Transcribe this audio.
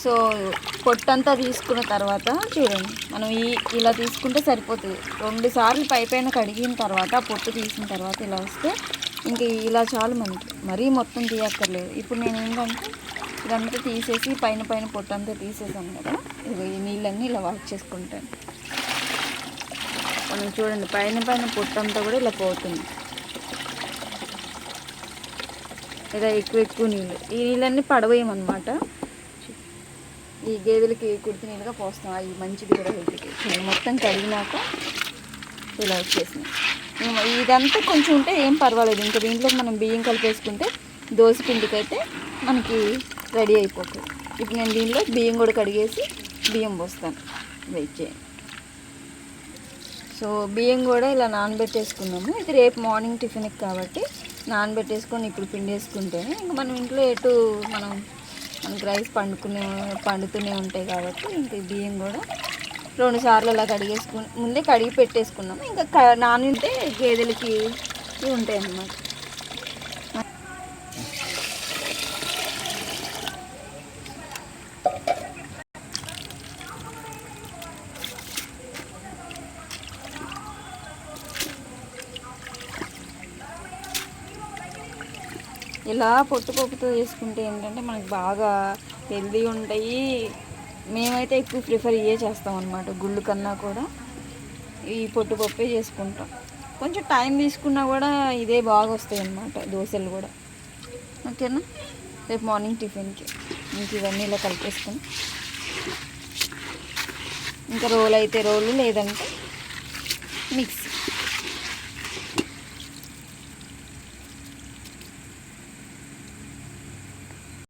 So పొట్టంతా తీసుకున్న తర్వాత చూడండి, మనం ఇలా తీసుకుంటే సరిపోతుంది. 2 సార్లు పైన కడిగిన తర్వాత పొట్టు తీసిన తర్వాత ఇలా వస్తే ఇంక ఇలా చాలు మనకి, మరీ మొత్తం తీయక్కర్లేదు. ఇప్పుడు నేను ఏంటంటే ఇదంతా తీసేసి పైన పొట్టంతా తీసేసాను కదా, ఇది ఈ నీళ్ళన్నీ ఇలా వాష్ చేసుకుంటాను. మనం చూడండి పైన పొట్టంతా కూడా ఇలా పోతుంది. ఇలా ఎక్కువ నీళ్ళు, ఈ నీళ్ళన్నీ పడవేయమన్నమాట. ఈ గేదెలకి కుడితి నీళ్ళుగా పోస్తాం, అవి మంచిది కూడా హెల్త్కి. మొత్తం కడిగినాక ఇలా వచ్చేసినాయి. ఇదంతా కొంచెం ఉంటే ఏం పర్వాలేదు. ఇంకా దీంట్లో మనం బియ్యం కలిపేసుకుంటే దోశ పిండికి అయితే మనకి రెడీ అయిపోతుంది. ఇప్పుడు నేను దీనిలో బియ్యం కూడా కడిగేసి బియ్యం పోస్తాను, వెయిట్ చేయండి. సో బియ్యం కూడా ఇలా నానబెట్టేసుకున్నాము. ఇది రేపు మార్నింగ్ టిఫిన్కి కాబట్టి నానబెట్టేసుకొని ఇప్పుడు పిండి వేసుకుంటేనే ఇంకా మనం ఇంట్లో మనకి రైస్ పండుతూనే ఉంటాయి కాబట్టి ఇంక బియ్యం కూడా 2 సార్లు అలా ముందే కడిగి పెట్టేసుకున్నాము. ఇంకా నానితే గేదెలకి ఇవి ఉంటాయి అన్నమాట. ఇలా పొట్టుపప్పుతో చేసుకుంటే ఏంటంటే మనకి బాగా హెల్దీ ఉంటాయి. మేమైతే ఎక్కువ ప్రిఫర్ చేస్తాం అన్నమాట, గుళ్ళు కన్నా కూడా ఈ పొట్టుపప్పే చేసుకుంటాం. కొంచెం టైం తీసుకున్నా కూడా ఇదే బాగా వస్తాయి అన్నమాట దోశలు కూడా. ఓకేనా, రేపు మార్నింగ్ టిఫిన్కి ఇంక ఇవన్నీ ఇలా కలిపేసుకొని ఇంకా రోల్ అయితే రోలు, లేదంటే మిక్స్